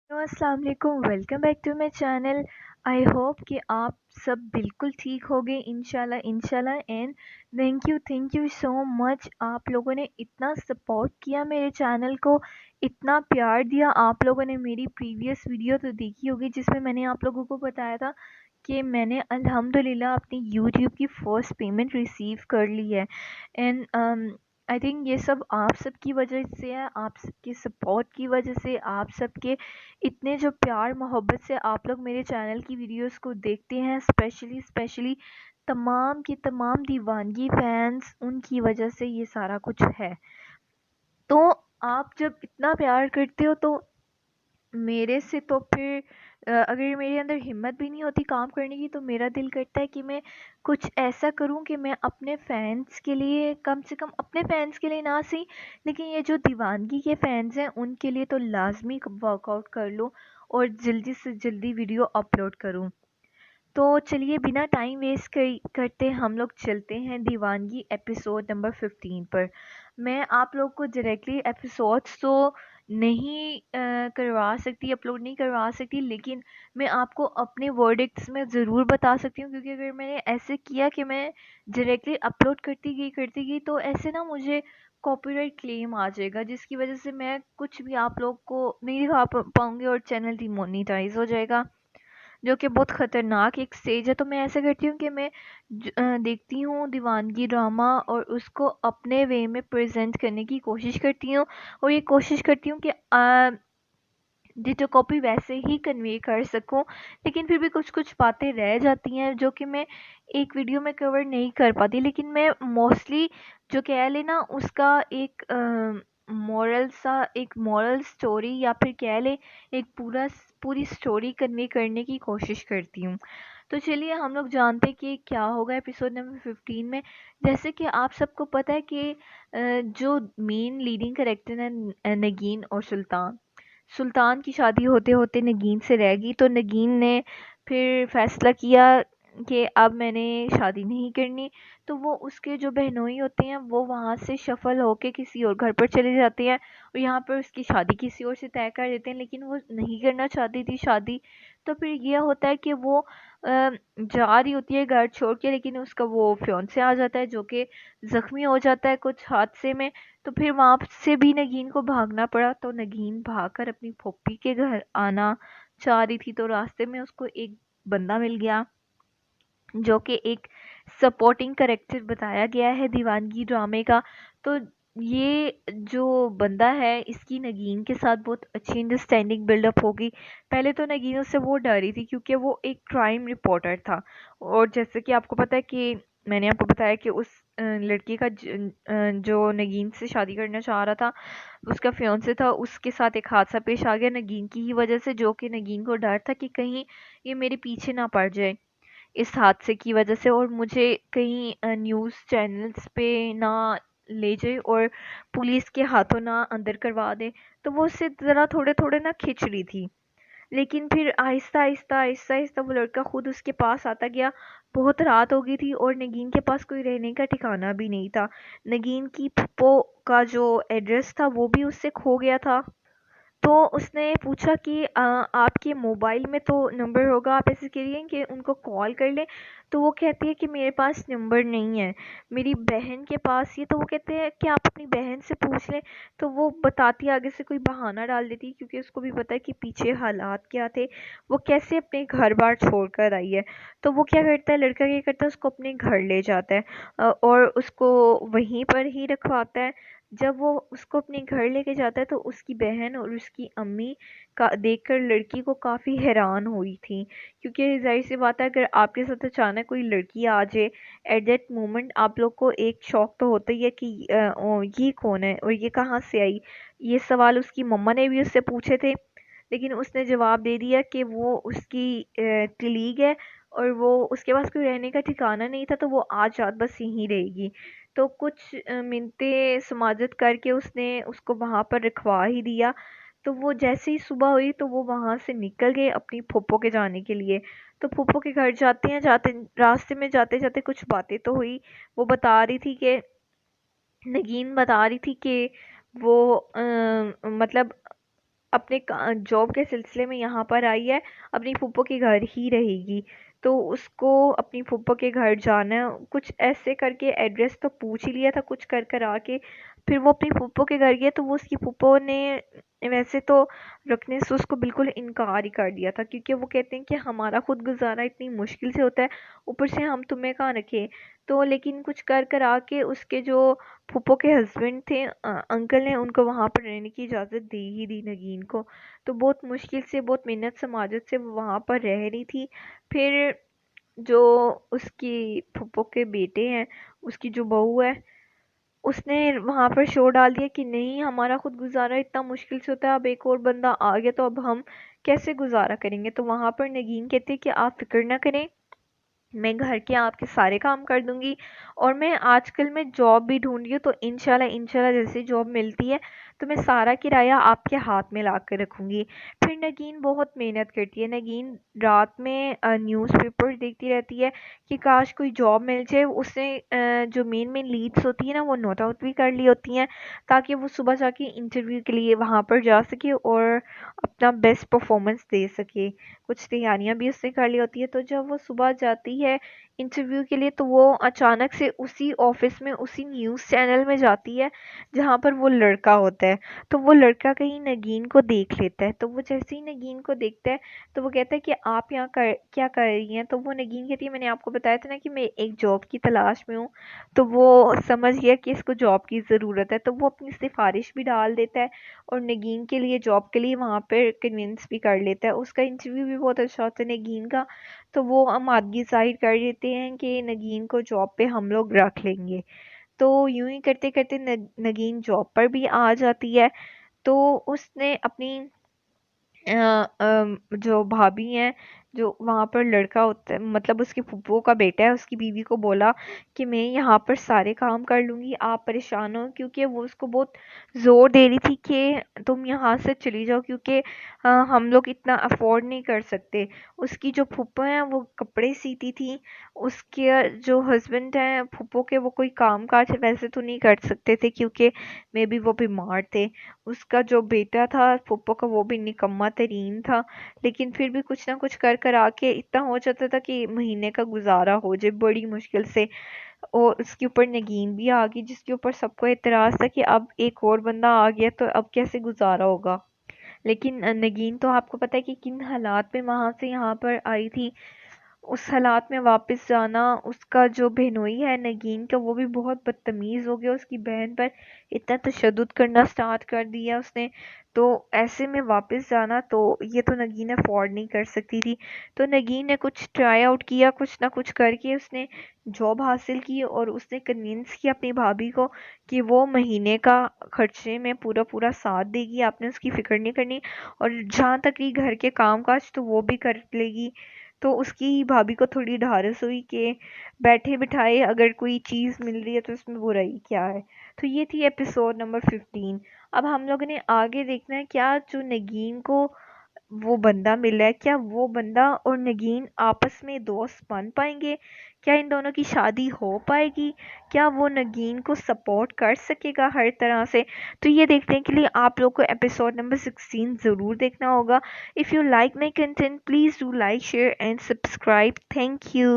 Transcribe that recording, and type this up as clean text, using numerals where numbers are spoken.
Hello السلام علیکم، welcome back to my channel. I hope کہ آپ سب بالکل ٹھیک ہوگے انشاءاللہ and thank you so much. آپ لوگوں نے اتنا سپورٹ کیا میرے چینل کو، اتنا پیار دیا۔ آپ لوگوں نے میری پریویس ویڈیو تو دیکھی ہوگی جس میں میں نے آپ لوگوں کو بتایا تھا کہ میں نے الحمدللہ اپنی یوٹیوب کی فرسٹ پیمنٹ ریسیو کر لی ہے، اینڈ آئی تھنک یہ سب آپ سب کی وجہ سے ہے، آپ سب کے سپورٹ کی وجہ سے، آپ سب کے اتنے جو پیار محبت سے آپ لوگ میرے چینل کی ویڈیوز کو دیکھتے ہیں، اسپیشلی تمام کے تمام دیوانگی فینس، ان کی وجہ سے یہ سارا کچھ ہے۔ تو آپ جب اتنا پیار کرتے ہو تو میرے سے تو پھر اگر میرے اندر ہمت بھی نہیں ہوتی کام کرنے کی، تو میرا دل کرتا ہے کہ میں کچھ ایسا کروں کہ میں اپنے فینس کے لیے، کم سے کم اپنے فینس کے لیے نہ صحیح لیکن یہ جو دیوانگی کے فینس ہیں ان کے لیے تو لازمی ورک آؤٹ کر لوں اور جلدی سے جلدی ویڈیو اپلوڈ کروں۔ تو چلیے بنا ٹائم ویسٹ کرتے ہم لوگ چلتے ہیں دیوانگی ایپیسوڈ نمبر 15 پر۔ میں آپ لوگ کو ڈائریکٹلی ایپیسوڈس تو نہیں کروا سکتی، اپلوڈ نہیں کروا سکتی، لیکن میں آپ کو اپنے ورڈکٹس میں ضرور بتا سکتی ہوں، کیونکہ اگر میں نے ایسے کیا کہ میں ڈائریکٹلی اپلوڈ کرتی گئی تو ایسے نا مجھے کاپی رائٹ کلیم آ جائے گا، جس کی وجہ سے میں کچھ بھی آپ لوگ کو نہیں دکھا پاؤں گی اور چینل ڈی مونیٹائز ہو جائے گا، جو کہ بہت خطرناک ایک سٹیج ہے۔ تو میں ایسا کرتی ہوں کہ میں دیکھتی ہوں دیوانگی ڈرامہ اور اس کو اپنے وے میں پریزنٹ کرنے کی کوشش کرتی ہوں، اور یہ کوشش کرتی ہوں کہ ڈیٹو کاپی ویسے ہی کنوے کر سکوں، لیکن پھر بھی کچھ باتیں رہ جاتی ہیں جو کہ میں ایک ویڈیو میں کور نہیں کر پاتی، لیکن میں موسٹلی جو کہہ لینا اس کا ایک مورل سٹوری یا پھر کہہ لے ایک پوری سٹوری کنوے کرنے کی کوشش کرتی ہوں۔ تو چلیے ہم لوگ جانتے کہ کیا ہوگا ایپیسوڈ نمبر 15 میں۔ جیسے کہ آپ سب کو پتہ ہے کہ جو مین لیڈنگ کریکٹر ہیں نگین اور سلطان کی شادی ہوتے ہوتے نگین سے رہ گئی، تو نگین نے پھر فیصلہ کیا کہ اب میں نے شادی نہیں کرنی، تو وہ اس کے جو بہنوئی ہوتے ہیں وہ وہاں سے شفل ہو کے کسی اور گھر پر چلے جاتے ہیں، اور یہاں پر اس کی شادی کسی اور سے طے کر دیتے ہیں، لیکن وہ نہیں کرنا چاہتی تھی شادی۔ تو پھر یہ ہوتا ہے کہ وہ جا رہی ہوتی ہے گھر چھوڑ کے، لیکن اس کا وہ فیونسے آ جاتا ہے جو کہ زخمی ہو جاتا ہے کچھ حادثے میں، تو پھر وہاں سے بھی نگین کو بھاگنا پڑا۔ تو نگین بھاگ کر اپنی پھوپھی کے گھر آنا چاہ رہی تھی، تو راستے میں اس کو ایک بندہ مل گیا جو کہ ایک سپورٹنگ کریکٹر بتایا گیا ہے دیوانگی ڈرامے کا۔ تو یہ جو بندہ ہے اس کی نگین کے ساتھ بہت اچھی انڈرسٹینڈنگ بلڈ اپ ہوگی۔ پہلے تو نگین اس سے وہ ڈری تھی کیونکہ وہ ایک کرائم رپورٹر تھا، اور جیسے کہ آپ کو پتہ ہے کہ میں نے آپ کو بتایا کہ اس لڑکی کا جو نگین سے شادی کرنا چاہ رہا تھا، اس کا فیونسے تھا، اس کے ساتھ ایک حادثہ پیش آ گیا نگین کی ہی وجہ سے، جو کہ نگین کو ڈر تھا کہ کہیں یہ میرے پیچھے نہ پڑ جائے اس حادثے کی وجہ سے، اور مجھے کہیں نیوز چینلز پہ نہ لے جائے اور پولیس کے ہاتھوں نہ اندر کروا دے۔ تو وہ اس سے ذرا تھوڑے نہ کھچ رہی تھی، لیکن پھر آہستہ وہ لڑکا خود اس کے پاس آتا گیا۔ بہت رات ہو گئی تھی اور نگین کے پاس کوئی رہنے کا ٹھکانہ بھی نہیں تھا، نگین کی پھپھو کا جو ایڈریس تھا وہ بھی اس سے کھو گیا تھا۔ تو اس نے پوچھا کہ آپ کے موبائل میں تو نمبر ہوگا، آپ ایسے کریے کہ ان کو کال کر لیں۔ تو وہ کہتی ہے کہ میرے پاس نمبر نہیں ہے، میری بہن کے پاس یہ۔ تو وہ کہتے ہیں کہ آپ اپنی بہن سے پوچھ لیں۔ تو وہ بتاتی آگے سے کوئی بہانہ ڈال دیتی کیونکہ اس کو بھی پتہ ہے کہ پیچھے حالات کیا تھے، وہ کیسے اپنے گھر بار چھوڑ کر آئی ہے۔ تو وہ کیا کرتا ہے، لڑکا کیا کرتا ہے، اس کو اپنے گھر لے جاتا ہے اور اس کو وہیں پر ہی رکھواتا ہے۔ جب وہ اس کو اپنے گھر لے کے جاتا ہے تو اس کی بہن اور اس کی امی کا دیکھ کر لڑکی کو کافی حیران ہوئی تھی، کیونکہ ظاہر سی بات ہے اگر آپ کے ساتھ اچانک کوئی لڑکی آ جائے ایٹ دیٹ مومنٹ آپ لوگ کو ایک شوق تو ہوتا ہی ہے کہ یہ کون ہے اور یہ کہاں سے آئی۔ یہ سوال اس کی مما نے بھی اس سے پوچھے تھے، لیکن اس نے جواب دے دیا کہ وہ اس کی کلیگ ہے اور وہ اس کے پاس کوئی رہنے کا ٹھکانہ نہیں تھا، تو وہ آج رات بس یہیں رہے گی۔ تو کچھ منتیں سماجت کر کے اس نے اس کو وہاں پر رکھوا ہی دیا۔ تو وہ جیسے ہی صبح ہوئی تو وہ وہاں سے نکل گئے اپنی پھوپھو کے جانے کے لیے۔ تو پھوپھو کے گھر جاتے ہیں، راستے میں جاتے جاتے کچھ باتیں تو ہوئی۔ وہ بتا رہی تھی کہ نگین بتا رہی تھی کہ وہ مطلب اپنے جاب کے سلسلے میں یہاں پر آئی ہے، اپنی پھوپھو کے گھر ہی رہے گی، تو اس کو اپنی پھوپھو کے گھر جانا ہے، کچھ ایسے کر کے ایڈریس تو پوچھ ہی لیا تھا کچھ کر کر آ کے، پھر وہ اپنی پھوپھو کے گھر گیا تو وہ اس کی پھوپھو نے ویسے تو رکھنے سے اس کو بالکل انکار ہی کر دیا تھا، کیونکہ وہ کہتے ہیں کہ ہمارا خود گزارا اتنی مشکل سے ہوتا ہے، اوپر سے ہم تمہیں کہاں رکھے، تو لیکن کچھ کر کر آ کے اس کے جو پھوپھو کے ہسبینڈ تھے انکل نے ان کو وہاں پر رہنے کی اجازت دے ہی دی نگین کو، تو بہت مشکل سے بہت محنت سماجت سے وہ وہاں پر رہ رہی تھی۔ پھر جو اس کی پھوپھو کے بیٹے ہیں، اس کی جو بہو ہے، اس نے وہاں پر شور ڈال دیا کہ نہیں ہمارا خود گزارا اتنا مشکل سے ہوتا ہے، اب ایک اور بندہ آ گیا تو اب ہم کیسے گزارا کریں گے، تو وہاں پر نگین کہتے کہ آپ فکر نہ کریں، میں گھر کے آپ کے سارے کام کر دوں گی، اور میں آج کل میں جاب بھی ڈھونڈ رہی ہوں، تو انشاءاللہ جیسے جاب ملتی ہے تو میں سارا کرایہ آپ کے ہاتھ میں لا کر رکھوں گی۔ پھر نگین بہت محنت کرتی ہے، نگین رات میں نیوز پیپر دیکھتی رہتی ہے کہ کاش کوئی جاب مل جائے، اس نے جو مین لیڈس ہوتی ہیں نا وہ نوٹ آؤٹ بھی کر لی ہوتی ہیں تاکہ وہ صبح جا کے انٹرویو کے لیے وہاں پر جا سکے اور اپنا بیسٹ پرفارمنس دے سکے، کچھ تیاریاں بھی اس نے کر لی ہوتی ہے، تو جب وہ صبح جاتی ہے انٹرویو کے لیے تو وہ اچانک سے اسی آفس میں اسی نیوز چینل میں جاتی ہے جہاں پر وہ لڑکا ہوتا ہے، تو وہ لڑکا کہیں نگین کو دیکھ لیتا ہے، تو وہ جیسے ہی نگین کو دیکھتا ہے تو وہ کہتا ہے کہ آپ یہاں کیا کر رہی ہیں، تو وہ نگین کہتی ہے میں نے آپ کو بتایا تھا نا کہ میں ایک جاب کی تلاش میں ہوں، تو وہ سمجھ گیا کہ اس کو جاب کی ضرورت ہے، تو وہ اپنی سفارش بھی ڈال دیتا ہے اور نگین کے لیے جاب کے لیے وہاں پہ کنونس بھی کر لیتا ہے، اس کا انٹرویو بھی بہت اچھا ہوتا ہے نگین کا، تو وہ آمادگی ظاہر کر دیتے ہیں کہ نگین کو جاب پہ ہم لوگ رکھ لیں گے، تو یوں ہی کرتے کرتے نگین جاب پر بھی آ جاتی ہے، تو اس نے اپنی جو بھابھی ہیں جو وہاں پر لڑکا ہوتا ہے مطلب اس کی پھپھو کا بیٹا ہے، اس کی بیوی کو بولا کہ میں یہاں پر سارے کام کر لوں گی، آپ پریشان ہو، کیونکہ وہ اس کو بہت زور دے رہی تھی کہ تم یہاں سے چلی جاؤ کیونکہ ہم لوگ اتنا افورڈ نہیں کر سکتے، اس کی جو پھپھو ہیں وہ کپڑے سیتی تھی، اس کے جو ہسبینڈ ہیں پھپھو کے وہ کوئی کام کاج ویسے تو نہیں کر سکتے تھے کیونکہ میں بھی وہ بیمار تھے، اس کا جو بیٹا تھا پھپھو کا وہ بھی نکما ترین تھا، لیکن پھر بھی کچھ نہ کچھ کر کر آ کے اتنا ہو جاتا تھا کہ مہینے کا گزارا ہو جائے بڑی مشکل سے، اور اس کے اوپر نگین بھی آ گئی جس کے اوپر سب کو اعتراض تھا کہ اب ایک اور بندہ آ گیا تو اب کیسے گزارا ہوگا، لیکن نگین تو آپ کو پتہ ہے کہ کن حالات میں وہاں سے یہاں پر آئی تھی، اس حالات میں واپس جانا، اس کا جو بہنوئی ہے نگین کا وہ بھی بہت بدتمیز ہو گیا، اس کی بہن پر اتنا تشدد کرنا سٹارٹ کر دیا اس نے، تو ایسے میں واپس جانا تو یہ تو نگین افورڈ نہیں کر سکتی تھی، تو نگین نے کچھ ٹرائی آؤٹ کیا، کچھ نہ کچھ کر کے اس نے جاب حاصل کی اور اس نے کنونس کیا اپنی بھابھی کو کہ وہ مہینے کا خرچے میں پورا پورا ساتھ دے گی، آپ نے اس کی فکر نہیں کرنی، اور جہاں تک یہ گھر کے کام کاج تو وہ بھی کر لے گی، تو اس کی بھابھی کو تھوڑی ڈھارس ہوئی کہ بیٹھے بٹھائے اگر کوئی چیز مل رہی ہے تو اس میں برائی کیا ہے، تو یہ تھی ایپیسوڈ نمبر 15۔ اب ہم لوگوں نے آگے دیکھنا ہے کیا جو نگین کو وہ بندہ ملا ہے، کیا وہ بندہ اور نگین آپس میں دوست بن پائیں گے، کیا ان دونوں کی شادی ہو پائے گی، کیا وہ نگین کو سپورٹ کر سکے گا ہر طرح سے، تو یہ دیکھنے کے لیے آپ لوگ کو ایپیسوڈ نمبر 16 ضرور دیکھنا ہوگا۔ If you like my content, please do like, share and subscribe. Thank you.